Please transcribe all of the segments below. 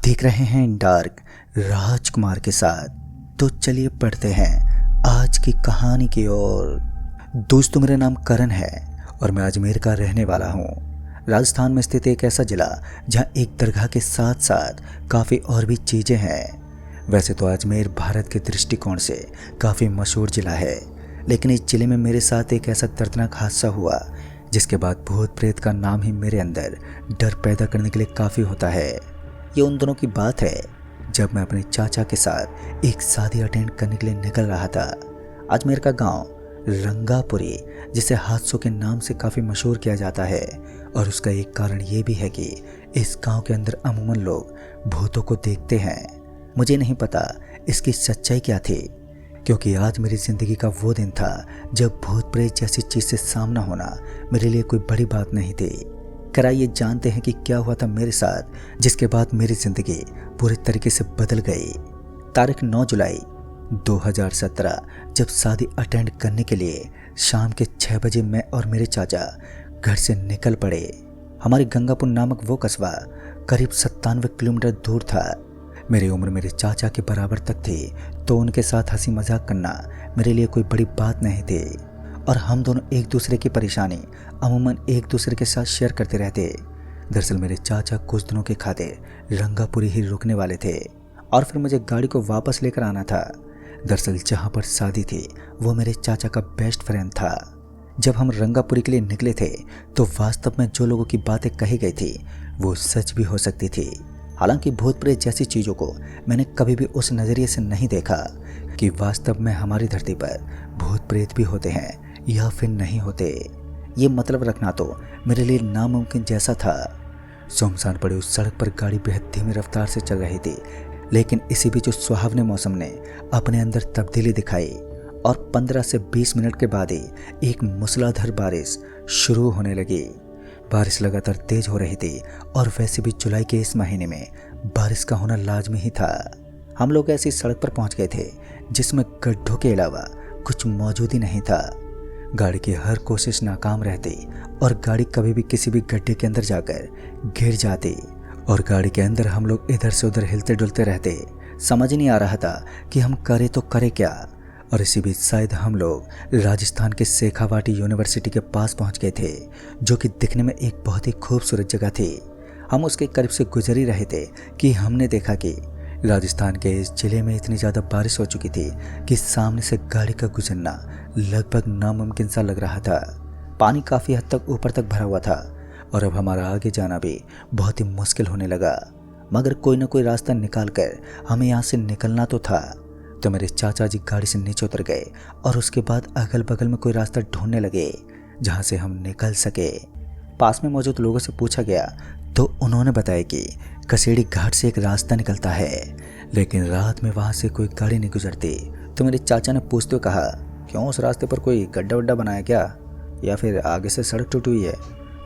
देख रहे हैं डार्क राजकुमार के साथ। तो चलिए पढ़ते हैं आज की कहानी की ओर। दोस्तों, मेरा नाम करण है और मैं अजमेर का रहने वाला हूँ। राजस्थान में स्थित एक ऐसा जिला जहाँ एक दरगाह के साथ साथ काफ़ी और भी चीज़ें हैं। वैसे तो अजमेर भारत के दृष्टिकोण से काफ़ी मशहूर जिला है, लेकिन इस जिले में मेरे साथ एक ऐसा दर्दनाक हादसा हुआ जिसके बाद भूत प्रेत का नाम ही मेरे अंदर डर पैदा करने के लिए काफ़ी होता है। ये उन दिनों की बात है जब मैं अपने चाचा के साथ एक शादी अटेंड करने के लिए निकल रहा था। अजमेर का गांव रंगापुरी, जिसे हादसों के नाम से काफ़ी मशहूर किया जाता है, और उसका एक कारण ये भी है कि इस गांव के अंदर अमूमन लोग भूतों को देखते हैं। मुझे नहीं पता इसकी सच्चाई क्या थी, क्योंकि आज मेरी ज़िंदगी का वो दिन था जब भूत प्रेत जैसी चीज़ से सामना होना मेरे लिए कोई बड़ी बात नहीं थी। कराइए जानते हैं कि क्या हुआ था मेरे साथ, जिसके बाद मेरी ज़िंदगी पूरी तरीके से बदल गई। तारीख 9 जुलाई 2017, जब शादी अटेंड करने के लिए शाम के 6 बजे मैं और मेरे चाचा घर से निकल पड़े। हमारी गंगापुर नामक वो कस्बा करीब 97 किलोमीटर दूर था। मेरी उम्र मेरे चाचा के बराबर तक थी, तो उनके साथ हंसी मजाक करना मेरे लिए कोई बड़ी बात नहीं थी, और हम दोनों एक दूसरे की परेशानी अमूमन एक दूसरे के साथ शेयर करते रहते। दरअसल मेरे चाचा कुछ दिनों के खातिर रंगापुरी ही रुकने वाले थे, और फिर मुझे गाड़ी को वापस लेकर आना था। दरअसल जहाँ पर शादी थी वो मेरे चाचा का बेस्ट फ्रेंड था। जब हम रंगापुरी के लिए निकले थे तो वास्तव में जो लोगों की बातें कही गई थी वो सच भी हो सकती थी। हालांकि भूत प्रेत जैसी चीज़ों को मैंने कभी भी उस नज़रिए से नहीं देखा कि वास्तव में हमारी धरती पर भूत प्रेत भी होते हैं या फिर नहीं होते। ये मतलब रखना तो मेरे लिए नामुमकिन जैसा था। सुनसान पड़ी उस सड़क पर गाड़ी बेहद धीमी रफ्तार से चल रही थी, लेकिन इसी बीच उस सुहावने मौसम ने अपने अंदर तब्दीली दिखाई, और 15 से 20 मिनट के बाद ही एक मूसलाधार बारिश शुरू होने लगी। बारिश लगातार तेज हो रही थी, और वैसे भी जुलाई के इस महीने में बारिश का होना लाजमी ही था। हम लोग ऐसी सड़क पर पहुंच गए थे जिसमें गड्ढों के अलावा कुछ मौजूद ही नहीं था। गाड़ी की हर कोशिश नाकाम रहती, और गाड़ी कभी भी किसी भी गड्ढे के अंदर जाकर गिर जाती, और गाड़ी के अंदर हम लोग इधर से उधर हिलते डुलते रहते। समझ नहीं आ रहा था कि हम करें तो करें क्या। और इसी बीच शायद हम लोग राजस्थान के शेखावाटी यूनिवर्सिटी के पास पहुंच गए थे, जो कि दिखने में एक बहुत ही खूबसूरत जगह थी। हम उसके करीब से गुजर ही रहे थे कि हमने देखा कि राजस्थान के इस जिले में इतनी ज़्यादा बारिश हो चुकी थी कि सामने से गाड़ी का गुजरना लगभग नामुमकिन सा लग रहा था। पानी काफ़ी हद तक ऊपर तक भरा हुआ था, और अब हमारा आगे जाना भी बहुत ही मुश्किल होने लगा। मगर कोई ना कोई रास्ता निकाल कर हमें यहाँ से निकलना तो था। तो मेरे चाचा जी गाड़ी से नीचे उतर गए, और उसके बाद अगल बगल में कोई रास्ता ढूंढने लगे जहाँ से हम निकल सके। पास में मौजूद लोगों से पूछा गया तो उन्होंने बताया कि कसेड़ी घाट से एक रास्ता निकलता है, लेकिन रात में वहाँ से कोई गाड़ी नहीं गुजरती। तो मेरे चाचा ने पूछते हुए कहा, क्यों, उस रास्ते पर कोई गड्ढा वड्ढा बनाया क्या, या फिर आगे से सड़क टूटी हुई है?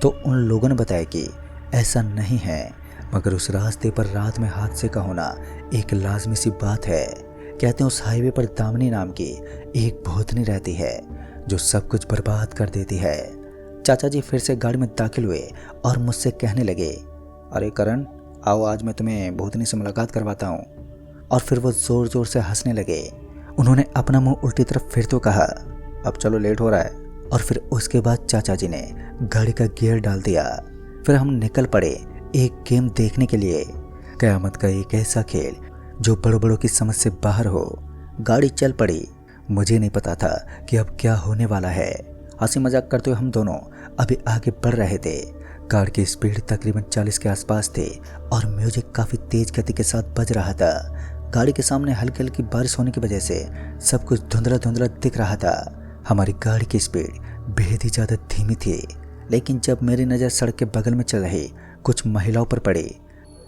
तो उन लोगों ने बताया कि ऐसा नहीं है, मगर उस रास्ते पर रात में हादसे का होना एक लाजमी सी बात है। कहते हैं उस हाईवे पर दामिनी नाम की एक भूतनी रहती है जो सब कुछ बर्बाद कर देती है। चाचा जी फिर से गाड़ी में दाखिल हुए और मुझसे कहने लगे, अरे करण, आओ आज मैं तुम्हें भूतनी से मुलाकात करवाता हूँ। और फिर वो ज़ोर ज़ोर से हंसने लगे। उन्होंने अपना मुंह उल्टी तरफ फिर तो कहा, अब चलो, लेट हो रहा है। और फिर उसके बाद चाचा जी ने गाड़ी का गियर डाल दिया। फिर हम निकल पड़े एक गेम देखने के लिए, क़यामत का एक ऐसा खेल जो बड़ों बड़ों की समझ से बाहर हो। गाड़ी चल पड़ी। मुझे नहीं पता था कि अब क्या होने वाला है। हंसी मजाक करते हुए हम दोनों अभी आगे बढ़ रहे थे। कार की स्पीड तकरीबन 40 के आसपास थी, और म्यूजिक काफ़ी तेज गति के साथ बज रहा था। गाड़ी के सामने हल्की हल्की बारिश होने की वजह से सब कुछ धुंधला धुंधला दिख रहा था। हमारी गाड़ी की स्पीड बेहद ही ज़्यादा धीमी थी, लेकिन जब मेरी नज़र सड़क के बगल में चल रही कुछ महिलाओं पर पड़ी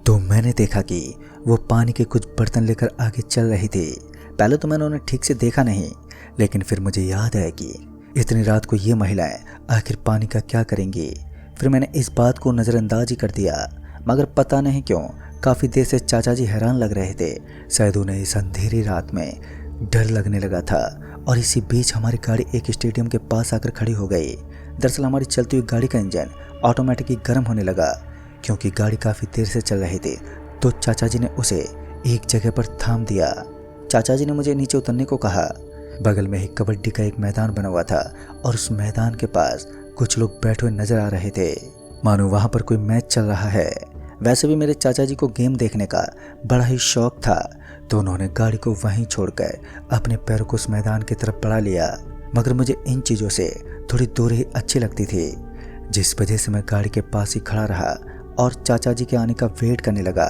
तो मैंने देखा कि वो पानी के कुछ बर्तन लेकर आगे चल रही थी। पहले तो मैंने उन्हें ठीक से देखा नहीं, लेकिन फिर मुझे याद आया कि इतनी रात को ये महिलाएं आखिर पानी का क्या करेंगी। फिर मैंने इस बात को नज़रअंदाज ही कर दिया, मगर पता नहीं क्यों काफ़ी देर से चाचा जी हैरान लग रहे थे। शायद उन्हें इस अंधेरी रात में डर लगने लगा था। और इसी बीच हमारी गाड़ी एक स्टेडियम के पास आकर खड़ी हो गई। दरअसल हमारी चलती हुई गाड़ी का इंजन ऑटोमेटिकली गर्म होने लगा, क्योंकि गाड़ी काफ़ी देर से चल रही थी, तो चाचा जी ने उसे एक जगह पर थाम दिया। चाचा जी ने मुझे नीचे उतरने को कहा। बगल में ही कबड्डी का एक मैदान बना हुआ था और उस मैदान के पास कुछ लोग बैठे हुए नजर आ रहे थे, मानो वहां पर कोई मैच चल रहा है। वैसे भी मेरे चाचा जी को गेम देखने का बड़ा ही शौक था, तो उन्होंने गाड़ी को वहीं छोड़कर अपने पैरों को उस मैदान की तरफ बढ़ा लिया। मगर मुझे इन चीज़ों से थोड़ी दूर ही अच्छी लगती थी, जिस वजह से मैं गाड़ी के पास ही खड़ा रहा और चाचा जी के आने का वेट करने लगा।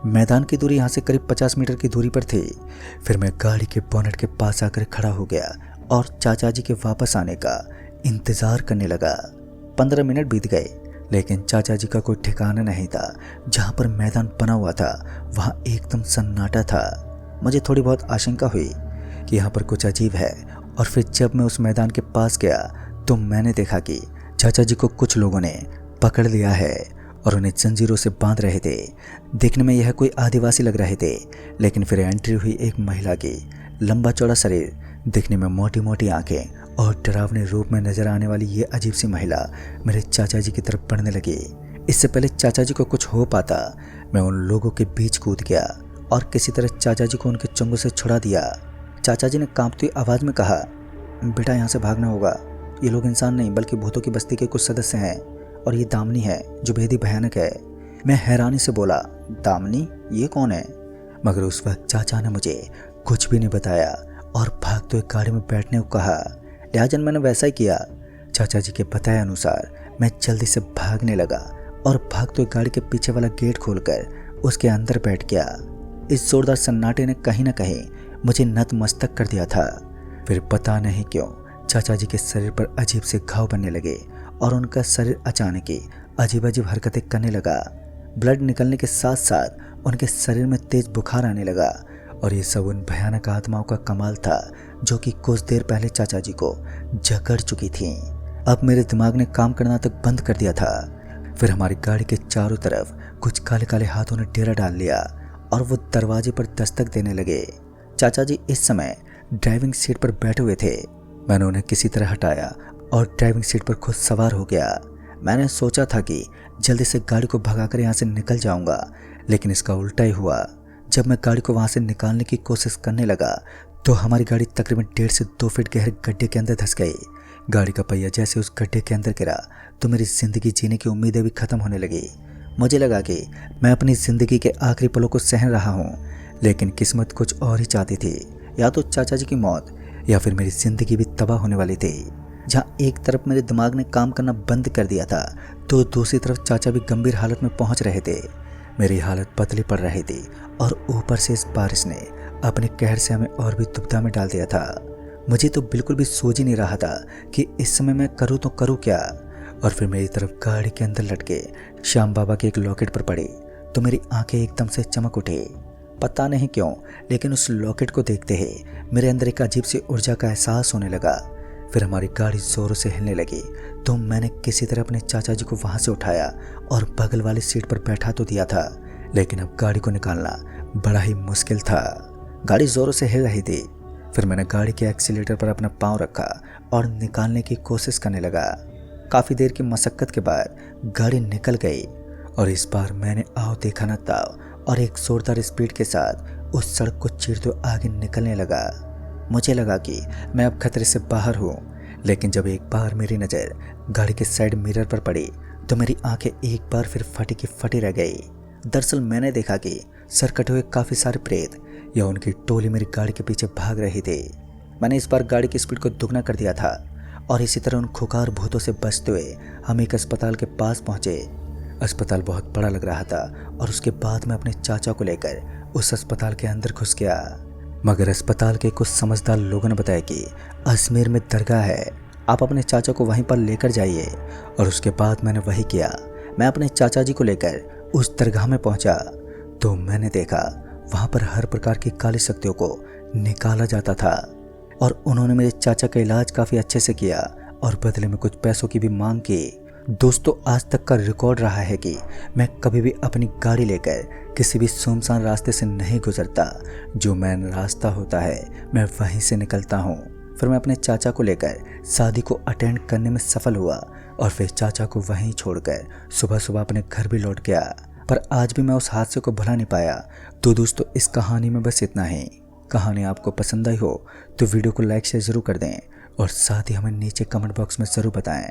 मैदान की दूरी यहाँ से करीब 50 मीटर की दूरी पर थी। फिर मैं गाड़ी के बोनट के पास आकर खड़ा हो गया और चाचा जी के वापस आने का इंतज़ार करने लगा। 15 मिनट बीत गए, लेकिन चाचा जी का कोई ठिकाना नहीं था। जहाँ पर मैदान बना हुआ था वहाँ एकदम सन्नाटा था। मुझे थोड़ी बहुत आशंका हुई कि यहाँ पर कुछ अजीब है, और फिर जब मैं उस मैदान के पास गया तो मैंने देखा कि चाचा जी को कुछ लोगों ने पकड़ लिया है और उन्हें जंजीरों से बांध रहे थे। देखने में यह कोई आदिवासी लग रहे थे, लेकिन फिर एंट्री हुई एक महिला की। लंबा चौड़ा शरीर, दिखने में मोटी मोटी आंखें और डरावने रूप में नजर आने वाली ये अजीब सी महिला मेरे चाचा जी की तरफ बढ़ने लगी। इससे पहले चाचा जी को कुछ हो पाता, मैं उन लोगों के बीच कूद गया और किसी तरह चाचा जी को उनके चंगुल से छुड़ा दिया। चाचा जी ने कांपती आवाज़ में कहा, बेटा यहाँ से भागना होगा। ये लोग इंसान नहीं बल्कि भूतों की बस्ती के कुछ सदस्य हैं, और ये दामिनी है जो बेहद ही भयानक है। मैं हैरानी से बोला, दामिनी? ये कौन है? मगर उस वक्त चाचा ने मुझे कुछ भी नहीं बताया और भागते हुए गाड़ी में बैठने को कहा। लिहाजा मैंने वैसा ही किया। चाचा जी के बताए अनुसार मैं जल्दी से भागने लगा और भागते हुए गाड़ी के पीछे वाला गेट खोलकर उसके अंदर बैठ गया। इस जोरदार सन्नाटे ने कहीं ना कहीं मुझे नतमस्तक कर दिया था। फिर पता नहीं क्यों चाचा जी के शरीर पर अजीब से घाव बनने लगे और उनका शरीर अचानक ही अजीब अजीब हरकतें करने लगा। ब्लड निकलने के साथ साथ उनके शरीर में तेज बुखार आने लगा, और ये सब उन भयानक आत्माओं का कमाल था जो कि कुछ देर पहले चाचा जी को जकड़ चुकी थी। अब मेरे दिमाग ने काम करना तक बंद कर दिया था। फिर हमारी गाड़ी के चारों तरफ कुछ काले काले हाथों ने डेरा डाल लिया और वो दरवाजे पर दस्तक देने लगे। चाचा जी इस समय ड्राइविंग सीट पर बैठे हुए थे। मैंने उन्हें किसी तरह हटाया और ड्राइविंग सीट पर खुद सवार हो गया। मैंने सोचा था कि जल्दी से गाड़ी को भगाकर यहाँ से निकल जाऊंगा, लेकिन इसका उल्टा ही हुआ। जब मैं गाड़ी को वहाँ से निकालने की कोशिश करने लगा तो हमारी गाड़ी तकरीबन 1.5 से 2 फीट गहरे गड्ढे के अंदर धंस गई। गाड़ी का पहिया जैसे उस गड्ढे के अंदर गिरा तो मेरी ज़िंदगी जीने की उम्मीदें भी ख़त्म होने लगी। मुझे लगा कि मैं अपनी ज़िंदगी के आखिरी पलों को सहन रहा हूँ, लेकिन किस्मत कुछ और ही चाहती थी। या तो चाचा जी की मौत या फिर मेरी ज़िंदगी भी तबाह होने वाली थी। जहाँ एक तरफ मेरे दिमाग ने काम करना बंद कर दिया था तो दूसरी तरफ चाचा भी गंभीर हालत में पहुँच रहे थे। मेरी हालत पतली पड़ रही थी और ऊपर से इस बारिश ने अपने कहर से हमें और भी दुविधा में डाल दिया था। मुझे तो बिल्कुल भी सोच ही नहीं रहा था कि इस समय मैं करूँ तो करूँ क्या। और फिर मेरी तरफ गाड़ी के अंदर लटके श्याम बाबा के एक लॉकेट पर पड़ी तो मेरी आंखें एकदम से चमक उठी। पता नहीं क्यों, लेकिन उस लॉकेट को देखते ही मेरे अंदर एक अजीब सी ऊर्जा का एहसास होने लगा। फिर हमारी गाड़ी जोरों से हिलने लगी तो मैंने किसी तरह अपने चाचा जी को वहाँ से उठाया और बगल वाली सीट पर बैठा तो दिया था, लेकिन अब गाड़ी को निकालना बड़ा ही मुश्किल था। गाड़ी जोरों से हिल रही थी। फिर मैंने गाड़ी के एक्सीलेटर पर अपना पाँव रखा और निकालने की कोशिश करने लगा। काफ़ी देर की मशक्क़त के बाद गाड़ी निकल गई और इस बार मैंने आओ देखा न ताव और एक जोरदार स्पीड के साथ उस सड़क को चीरते आगे निकलने लगा। मुझे लगा कि मैं अब खतरे से बाहर हूँ, लेकिन जब एक बार मेरी नज़र गाड़ी के साइड मिरर पर पड़ी तो मेरी आंखें एक बार फिर फटी की फटी रह गई। दरअसल मैंने देखा कि सर कटे हुए काफ़ी सारे प्रेत या उनकी टोली मेरी गाड़ी के पीछे भाग रही थी। मैंने इस बार गाड़ी की स्पीड को दुगना कर दिया था और इसी तरह उन खुखार भूतों से बचते हुए हम एक अस्पताल के पास पहुँचे। अस्पताल बहुत बड़ा लग रहा था और उसके बाद मैं अपने चाचा को लेकर उस अस्पताल के अंदर घुस गया। मगर अस्पताल के कुछ समझदार लोगों ने बताया कि अजमेर में दरगाह है, आप अपने चाचा को वहीं पर लेकर जाइए। और उसके बाद मैंने वही किया। मैं अपने चाचा जी को लेकर उस दरगाह में पहुंचा तो मैंने देखा वहाँ पर हर प्रकार की काली शक्तियों को निकाला जाता था और उन्होंने मेरे चाचा का इलाज काफ़ी अच्छे से किया और बदले में कुछ पैसों की भी मांग की। दोस्तों, आज तक का रिकॉर्ड रहा है कि मैं कभी भी अपनी गाड़ी लेकर किसी भी सुनसान रास्ते से नहीं गुजरता। जो मेन रास्ता होता है मैं वहीं से निकलता हूँ। फिर मैं अपने चाचा को लेकर शादी को अटेंड करने में सफल हुआ और फिर चाचा को वहीं छोड़कर सुबह सुबह अपने घर भी लौट गया। पर आज भी मैं उस हादसे को भुला नहीं पाया। तो दोस्तों इस कहानी में बस इतना ही। कहानी आपको पसंद आई हो तो वीडियो को लाइक शेयर ज़रूर कर दें और साथ ही हमें नीचे कमेंट बॉक्स में ज़रूर बताएं।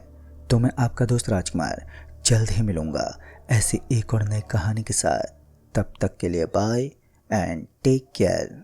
तो मैं आपका दोस्त राजकुमार जल्द ही मिलूँगा ऐसी एक और नई कहानी के साथ। तब तक के लिए बाय एंड टेक केयर।